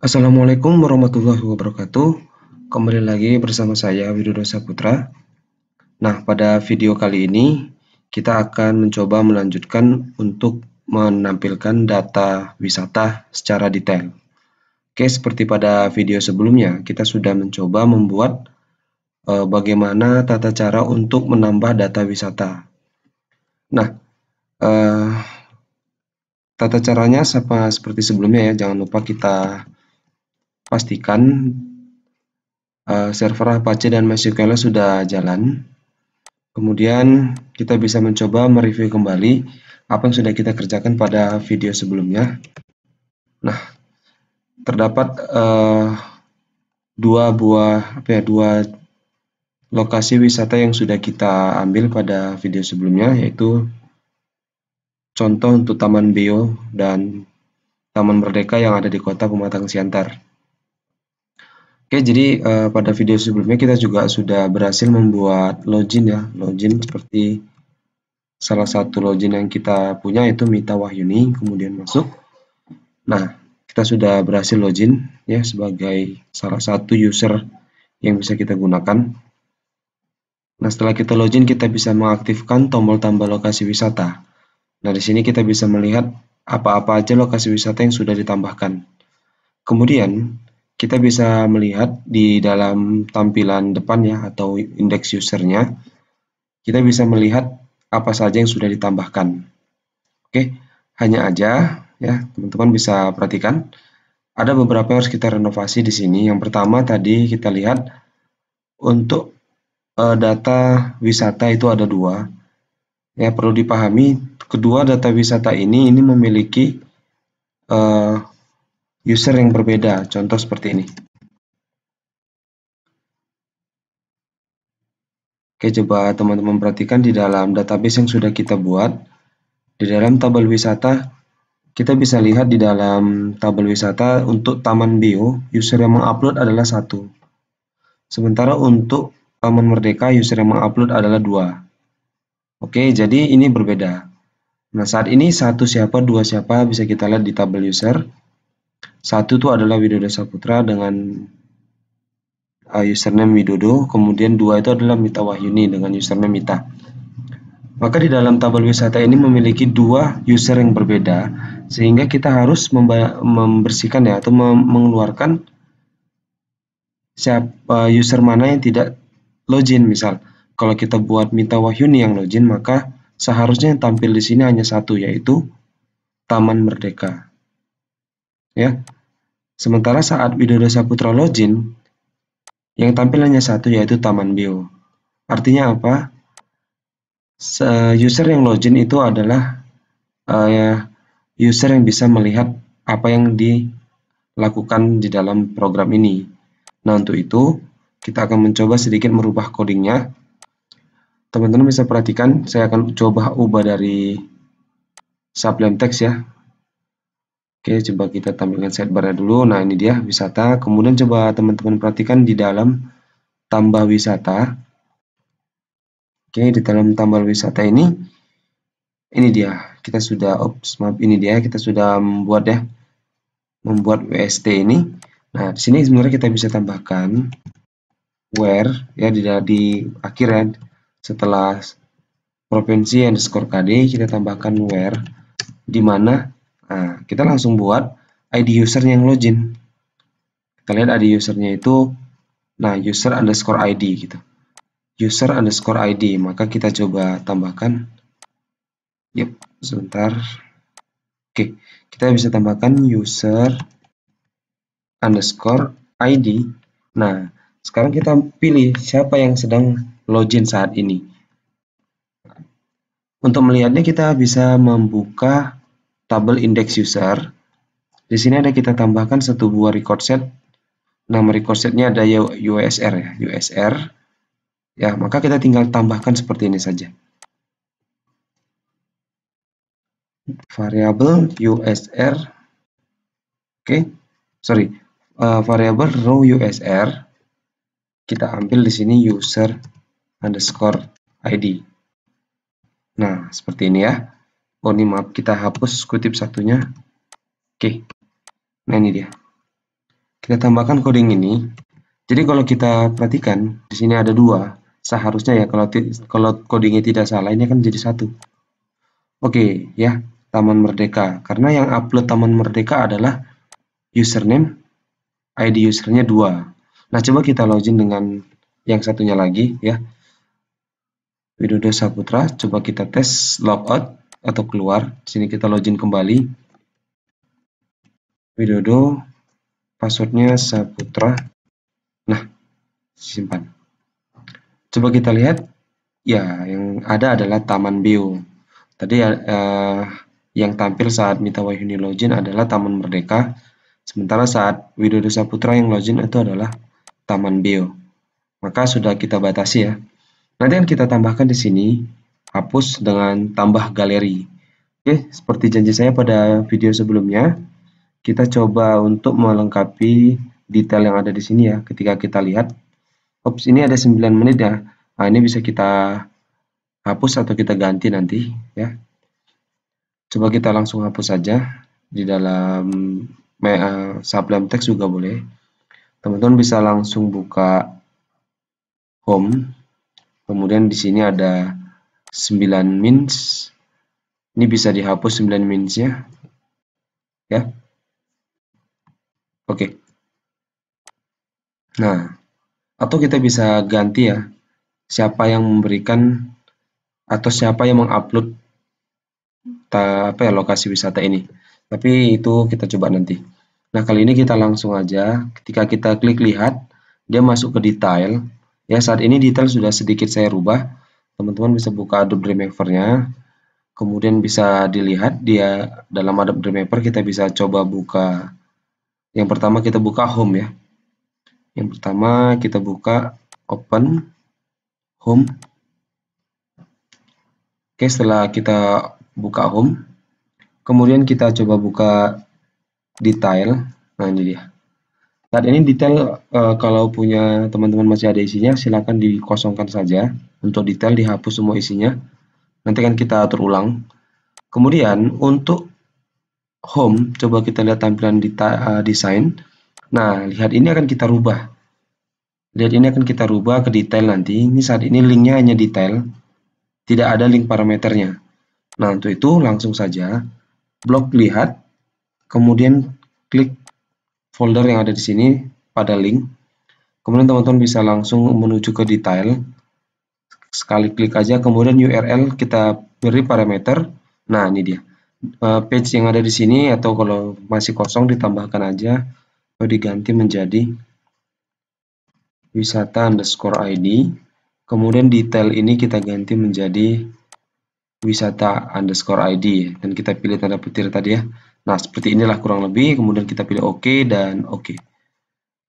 Assalamualaikum warahmatullahi wabarakatuh. Kembali lagi bersama saya Widodo Saputra. Nah, pada video kali ini kita akan mencoba melanjutkan untuk menampilkan data wisata secara detail. Oke, seperti pada video sebelumnya, kita sudah mencoba membuat bagaimana tata cara untuk menambah data wisata. Nah, tata caranya seperti sebelumnya ya. Jangan lupa kita pastikan server Apache dan MySQL sudah jalan. Kemudian kita bisa mencoba mereview kembali apa yang sudah kita kerjakan pada video sebelumnya. Nah, terdapat dua lokasi wisata yang sudah kita ambil pada video sebelumnya, yaitu contoh untuk Taman Bio dan Taman Merdeka yang ada di Kota Pematang Siantar. Oke, jadi pada video sebelumnya kita juga sudah berhasil membuat login ya, login seperti salah satu login yang kita punya yaitu Mita Wahyuni, kemudian masuk. Nah, kita sudah berhasil login ya sebagai salah satu user yang bisa kita gunakan. Nah, setelah kita login kita bisa mengaktifkan tombol tambah lokasi wisata. Nah, di sini kita bisa melihat apa-apa aja lokasi wisata yang sudah ditambahkan. Kemudian kita bisa melihat di dalam tampilan depan ya atau indeks usernya, kita bisa melihat apa saja yang sudah ditambahkan. Oke, hanya aja ya teman-teman bisa perhatikan ada beberapa yang harus kita renovasi di sini. Yang pertama tadi kita lihat untuk data wisata itu ada dua. Ya, perlu dipahami kedua data wisata ini memiliki user yang berbeda. Contoh seperti ini. Oke, coba teman-teman perhatikan di dalam database yang sudah kita buat. Di dalam tabel wisata, kita bisa lihat di dalam tabel wisata untuk Taman Bio, user yang mengupload adalah 1. Sementara untuk Taman Merdeka, user yang mengupload adalah 2. Oke, jadi ini berbeda. Nah, saat ini 1 siapa, 2 siapa bisa kita lihat di tabel user. 1 itu adalah Widodo Saputra dengan username Widodo, kemudian 2 itu adalah Mita Wahyuni dengan username Mita. Maka di dalam tabel wisata ini memiliki 2 user yang berbeda, sehingga kita harus membersihkan ya atau mengeluarkan siapa user mana yang tidak login. Misal, kalau kita buat Mita Wahyuni yang login, maka seharusnya yang tampil di sini hanya 1, yaitu Taman Merdeka. Ya. Sementara saat Widodo Saputra login, yang tampil hanya 1, yaitu Taman Bio. Artinya apa? User yang login itu adalah user yang bisa melihat apa yang dilakukan di dalam program ini. Nah, untuk itu kita akan mencoba sedikit merubah codingnya. Teman-teman bisa perhatikan, saya akan coba ubah dari sublime text ya. Oke, coba kita tampilkan sidebar-nya dulu. Nah, ini dia wisata. Kemudian coba teman-teman perhatikan di dalam tambah wisata. Oke, di dalam tambah wisata ini dia. Kita sudah, ini dia, kita sudah membuat WST ini. Nah, di sini sebenarnya kita bisa tambahkan where ya di akhir ya, setelah provinsi underscore KD kita tambahkan where, di mana kita langsung buat ID user yang login. Kita lihat ID usernya itu user underscore ID gitu, user underscore ID. Maka kita coba tambahkan, sebentar. Oke, kita bisa tambahkan user underscore ID. Nah, sekarang kita pilih siapa yang sedang login saat ini. Untuk melihatnya kita bisa membuka tabel index user. Di sini ada kita tambahkan satu buah record set. Nama record setnya ada USR ya, USR. Ya, maka kita tinggal tambahkan seperti ini saja. Variabel USR. Oke, sorry. Variabel row USR. Kita ambil di sini user underscore ID. Nah, seperti ini ya. Oh, ini maaf, kita hapus kutip satunya. Oke. Nah, ini dia. Kita tambahkan coding ini. Jadi kalau kita perhatikan di sini ada dua. Seharusnya ya kalau codingnya tidak salah ini akan jadi satu. Oke ya, Taman Merdeka. Karena yang upload Taman Merdeka adalah username, ID usernya 2. Nah, coba kita login dengan yang satunya lagi ya. Widodo Saputra, coba kita tes logout atau keluar. Sini kita login kembali. Widodo, passwordnya Saputra. Nah, simpan. Coba kita lihat, ya yang ada adalah Taman Beo. Tadi yang tampil saat Mita Wahyuni login adalah Taman Merdeka, sementara saat Widodo Saputra yang login itu adalah Taman Beo. Maka sudah kita batasi ya. Nanti akan kita tambahkan di sini, hapus dengan tambah galeri. Oke, seperti janji saya pada video sebelumnya, kita coba untuk melengkapi detail yang ada di sini ya. Ketika kita lihat, ops, ini ada 9 menit ya. Nah, ini bisa kita hapus atau kita ganti nanti ya. Coba kita langsung hapus saja di dalam sublime text juga boleh. Teman-teman bisa langsung buka home. Kemudian di sini ada 9 mins. Ini bisa dihapus 9 mins-nya. Ya. Oke. Nah, atau kita bisa ganti ya. Siapa yang memberikan atau siapa yang mengupload lokasi wisata ini. Tapi itu kita coba nanti. Nah, kali ini kita langsung aja, ketika kita klik lihat, dia masuk ke detail. Ya, saat ini detail sudah sedikit saya rubah. Teman-teman bisa buka Adobe Dreamweaver-nya. Kemudian bisa dilihat dia dalam Adobe Dreamweaver kita bisa coba buka. Yang pertama kita buka home ya. Yang pertama kita buka open home. Oke, setelah kita buka home, kemudian kita coba buka detail. Nah, ini dia. Saat ini detail kalau punya teman-teman masih ada isinya, silakan dikosongkan saja. Untuk detail dihapus semua isinya. Nanti kan kita atur ulang. Kemudian untuk home, coba kita lihat tampilan desain. Nah, lihat ini akan kita rubah. Lihat ini akan kita rubah ke detail nanti. Ini saat ini linknya hanya detail, tidak ada link parameternya. Nah, untuk itu langsung saja blok lihat, kemudian klik folder yang ada di sini pada link. Kemudian teman-teman bisa langsung menuju ke detail. Sekali klik aja, kemudian URL kita beri parameter. Nah, ini dia. Page yang ada di sini atau kalau masih kosong ditambahkan aja atau diganti menjadi wisata_id. Kemudian detail ini kita ganti menjadi wisata_id dan kita pilih tanda petir tadi ya. Nah, seperti inilah kurang lebih. Kemudian kita pilih OK dan OK.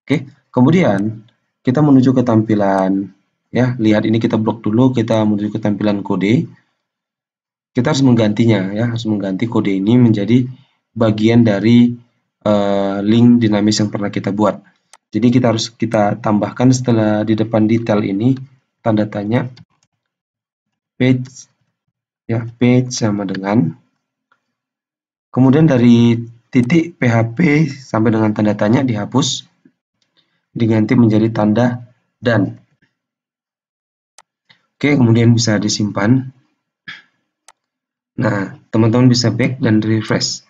Oke, kemudian kita menuju ke tampilan ya. Lihat ini kita blok dulu, kita menuju ke tampilan kode. Kita harus menggantinya ya, harus mengganti kode ini menjadi bagian dari link dinamis yang pernah kita buat. Jadi kita tambahkan setelah di depan detail ini tanda tanya page ya, page sama dengan, kemudian dari titik PHP sampai dengan tanda tanya dihapus, diganti menjadi tanda dan. Oke, kemudian bisa disimpan. Nah, teman-teman bisa back dan refresh.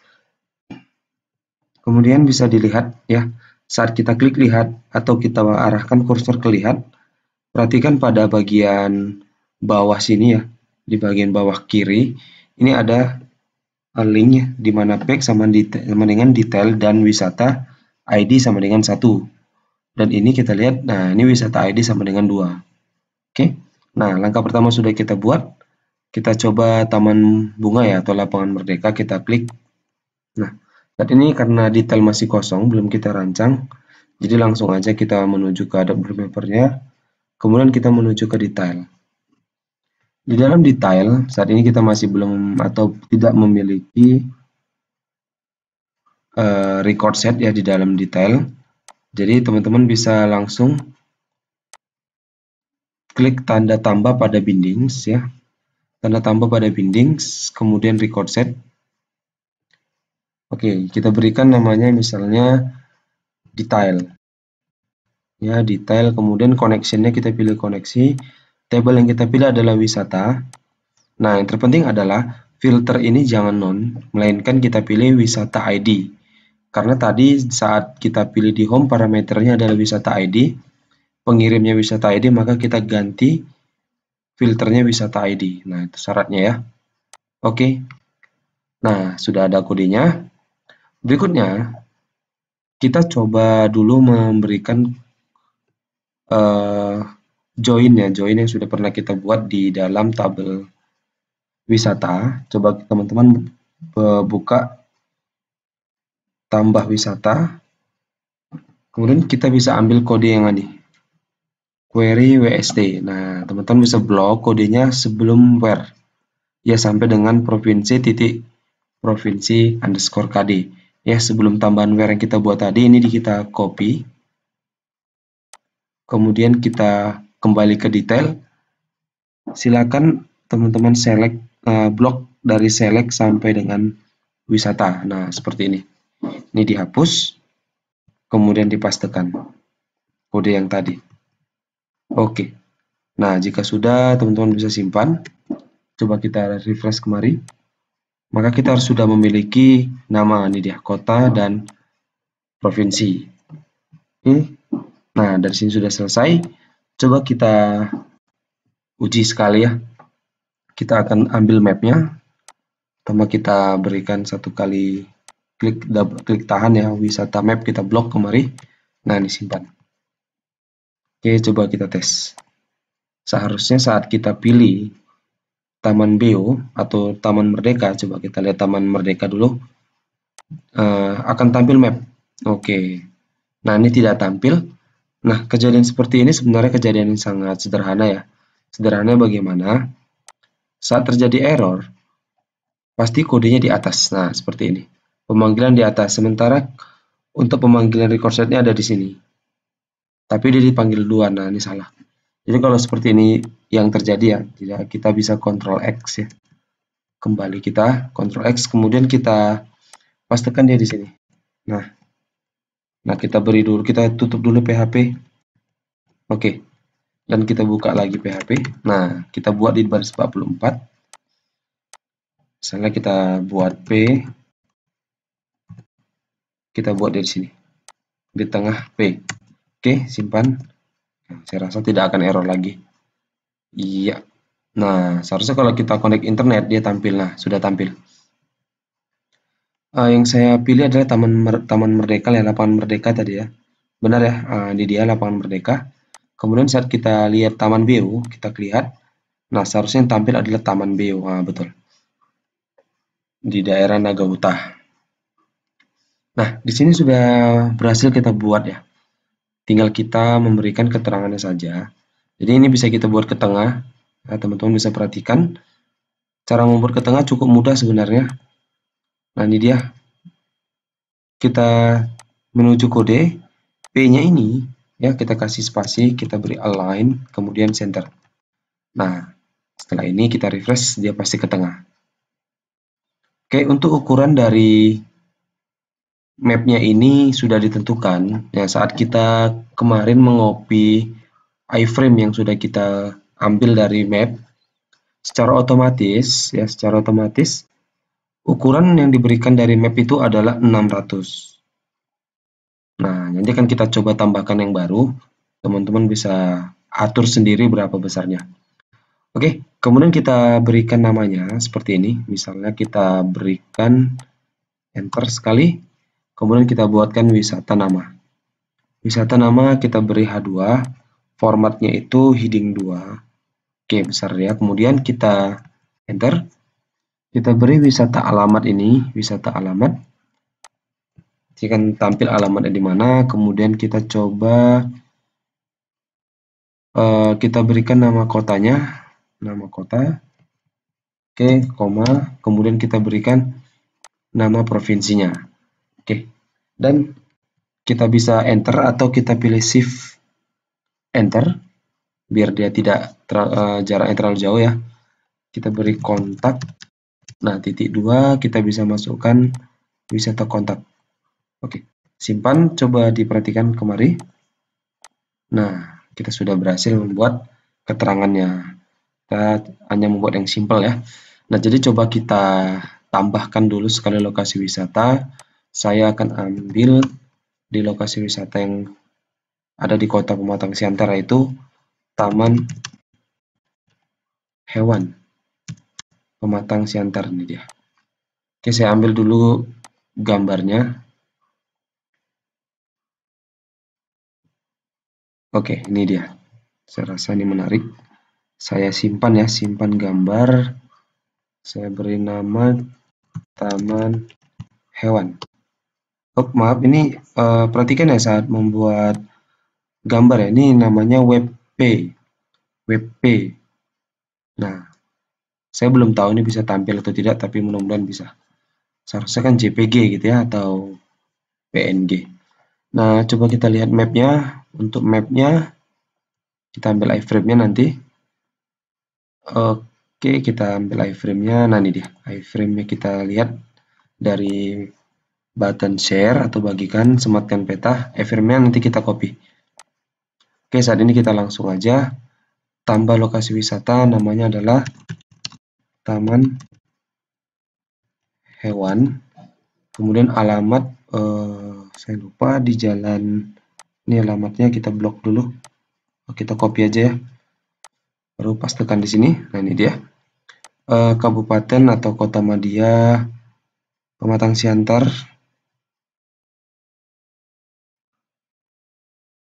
Kemudian bisa dilihat ya, saat kita klik lihat atau kita arahkan kursor ke lihat, perhatikan pada bagian bawah sini ya, di bagian bawah kiri, ini ada linknya di mana back sama dengan detail dan wisata ID sama dengan 1. Dan ini kita lihat, nah ini wisata ID sama dengan 2. Oke, nah langkah pertama sudah kita buat. Kita coba Taman Bunga ya atau Lapangan Merdeka, kita klik. Nah, saat ini karena detail masih kosong, belum kita rancang, jadi langsung aja kita menuju ke Adobe Dreamweaver-nya, kemudian kita menuju ke detail. Di dalam detail, saat ini kita masih belum atau tidak memiliki record set ya di dalam detail. Jadi teman-teman bisa langsung klik tanda tambah pada bindings ya. Tanda tambah pada bindings, kemudian record set. Oke, kita berikan namanya misalnya detail. Ya, detail, kemudian connectionnya kita pilih koneksi. Table yang kita pilih adalah wisata. Nah, yang terpenting adalah filter ini jangan non, melainkan kita pilih wisata ID. Karena tadi saat kita pilih di home parameternya adalah wisata ID, pengirimnya wisata ID, maka kita ganti filternya wisata ID. Nah, itu syaratnya ya. Oke. Nah, sudah ada kodenya. Berikutnya, kita coba dulu memberikan join yang sudah pernah kita buat di dalam tabel wisata. Coba teman-teman buka tambah wisata, kemudian kita bisa ambil kode yang ini, query WST. Nah, teman-teman bisa blok kodenya sebelum where, ya sampai dengan provinsi underscore KD. Ya, sebelum tambahan where yang kita buat tadi, ini kita copy, kemudian kita kembali ke detail. Silakan teman-teman select blok dari select sampai dengan wisata. Nah, seperti ini. Ini dihapus, kemudian dipastekan kode yang tadi. Oke. Nah, jika sudah, teman-teman bisa simpan. Coba kita refresh kemari. Maka kita harus sudah memiliki nama, ini dia, kota dan provinsi. Nah, dari sini sudah selesai. Coba kita uji sekali ya. Kita akan ambil mapnya. Pertama kita berikan satu kali klik tahan ya, wisata map kita blok kemari. Nah, ini simpan. Oke, coba kita tes. Seharusnya saat kita pilih Taman Beo atau Taman Merdeka, coba kita lihat Taman Merdeka dulu, akan tampil map. Oke. Nah, ini tidak tampil. Nah, kejadian seperti ini sebenarnya kejadian yang sangat sederhana ya. Sederhananya bagaimana? Saat terjadi error, pasti kodenya di atas. Nah, seperti ini. Pemanggilan di atas. Sementara untuk pemanggilan record setnya ada di sini. Tapi dia dipanggil duluan. Nah, ini salah. Jadi kalau seperti ini yang terjadi ya, kita bisa Ctrl X ya. Kembali kita Ctrl X, kemudian kita pastekan dia di sini. Nah, kita beri dulu, kita tutup dulu PHP. Oke. Dan kita buka lagi PHP. Nah, kita buat di baris 44. Misalnya kita buat P, kita buat dari sini. Di tengah P. Oke, simpan. Nah, saya rasa tidak akan error lagi. Iya. Nah, seharusnya kalau kita connect internet, dia tampil. Nah, sudah tampil. Yang saya pilih adalah Taman Merdeka, ya, lapangan Merdeka tadi ya. Benar ya, ini dia lapangan Merdeka. Kemudian saat kita lihat Taman Beo, kita lihat. Nah, seharusnya yang tampil adalah Taman Beo. Nah, betul. Di daerah Naga Huta. Nah, di sini sudah berhasil kita buat ya. Tinggal kita memberikan keterangannya saja. Jadi ini bisa kita buat ke tengah. Nah, teman-teman bisa perhatikan. Cara membuat ke tengah cukup mudah sebenarnya. Nah, ini dia. Kita menuju kode. P-nya ini, ya kita kasih spasi, kita beri align, kemudian center. Nah, setelah ini kita refresh, dia pasti ke tengah. Oke, untuk ukuran dari mapnya ini sudah ditentukan. Ya, saat kita kemarin mengopi iframe yang sudah kita ambil dari map, secara otomatis ukuran yang diberikan dari map itu adalah 600. Nah, nanti akan kita coba tambahkan yang baru. Teman-teman bisa atur sendiri berapa besarnya. Oke, kemudian kita berikan namanya seperti ini. Misalnya kita berikan enter sekali. Kemudian kita buatkan wisata nama. Wisata nama kita beri H2. Formatnya itu heading 2. Oke, besar ya. Kemudian kita enter. Kita beri wisata alamat ini, wisata alamat. Jika tampil alamatnya di mana, kemudian kita coba kita berikan nama kotanya, nama kota. Oke, koma, kemudian kita berikan nama provinsinya. Oke. Dan kita bisa enter atau kita pilih shift enter biar dia tidak jaraknya terlalu jauh ya. Kita beri kontak. Nah, titik 2 kita bisa masukkan wisata kontak. Oke. simpan, coba diperhatikan kemari. Nah, kita sudah berhasil membuat keterangannya. Kita hanya membuat yang simpel ya. Nah, jadi coba kita tambahkan dulu sekali lokasi wisata. Saya akan ambil di lokasi wisata yang ada di Kota Pematang Siantar, yaitu Taman Hewan Pematang Siantar. Ini dia. Oke, saya ambil dulu gambarnya. Oke, ini dia. Saya rasa ini menarik. Saya simpan ya, simpan gambar. Saya beri nama Taman Hewan. Oh, maaf, ini perhatikan ya saat membuat gambar ya. Ini namanya WebP. WebP. Nah, saya belum tahu ini bisa tampil atau tidak, tapi mudah-mudahan bisa. Seharusnya kan JPG gitu ya, atau PNG. Nah, coba kita lihat mapnya. Untuk mapnya, kita ambil iframe-nya nanti. Oke, kita ambil iframe-nya. Nah, ini dia. Iframe-nya kita lihat dari button share atau bagikan, sematkan peta. Iframe-nya nanti kita copy. Oke, saat ini kita langsung aja tambah lokasi wisata, namanya adalah Taman Hewan. Kemudian alamat, saya lupa, di jalan, ini alamatnya kita blok dulu. Kita copy aja ya. Baru pastekan di sini. Nah, ini dia. Kabupaten atau Kota Madia Pematang Siantar.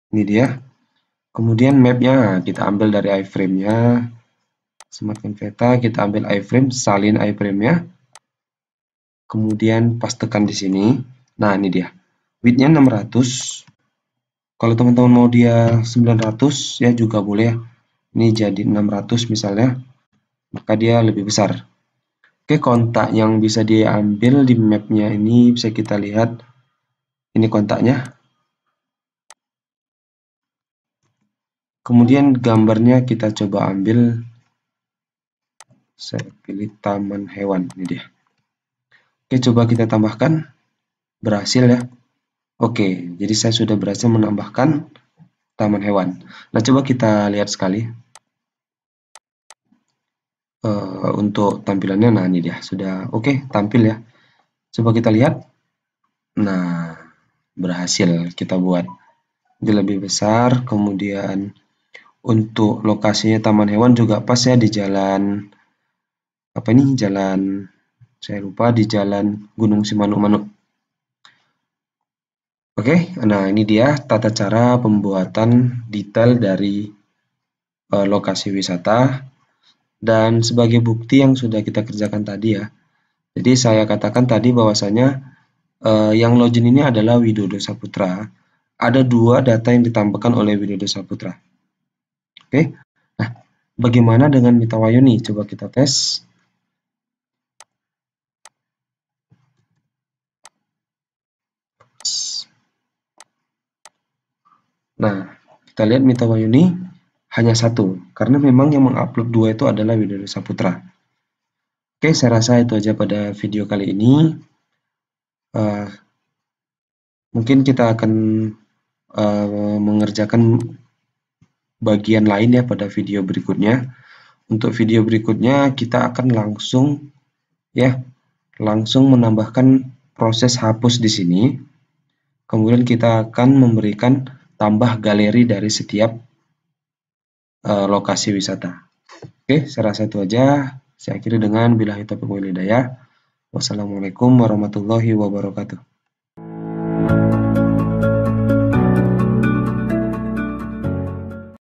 Ini dia. Kemudian mapnya kita ambil dari iframe-nya. Sematkan peta, kita ambil iframe, salin iframe-nya. Kemudian pastekan di sini. Nah, ini dia. Width-nya 600. Kalau teman-teman mau dia 900 ya juga boleh ya. Ini jadi 600 misalnya. Maka dia lebih besar. Oke, kontak yang bisa diambil di mapnya ini bisa kita lihat. Ini kontaknya. Kemudian gambarnya kita coba ambil. Saya pilih Taman Hewan. Ini dia. Oke, coba kita tambahkan. Berhasil ya. Oke, jadi saya sudah berhasil menambahkan Taman Hewan. Nah, coba kita lihat sekali. Untuk tampilannya, nah ini dia. Sudah oke, tampil ya. Coba kita lihat. Nah, berhasil kita buat. Jadi lebih besar. Kemudian untuk lokasinya Taman Hewan juga pas ya, di jalan, apa ini, jalan, saya lupa, di jalan Gunung Simanuk-Manuk. Oke, nah ini dia tata cara pembuatan detail dari lokasi wisata. Dan sebagai bukti yang sudah kita kerjakan tadi ya. Jadi saya katakan tadi bahwasanya yang login ini adalah Widodo Saputra. Ada 2 data yang ditambahkan oleh Widodo Saputra. Oke. Nah, bagaimana dengan Mita Wayuni? Coba kita tes. Nah, kita lihat Mita Wayuni hanya 1, karena memang yang mengupload 2 itu adalah Widodo Saputra. Oke, saya rasa itu aja pada video kali ini. Mungkin kita akan mengerjakan bagian lain ya pada video berikutnya. Untuk video berikutnya kita akan langsung menambahkan proses hapus di sini. Kemudian kita akan memberikan tambah galeri dari setiap lokasi wisata. Oke, saya rasa itu aja. Saya akhiri dengan billahi taufiq wal hidayah. Wassalamualaikum warahmatullahi wabarakatuh.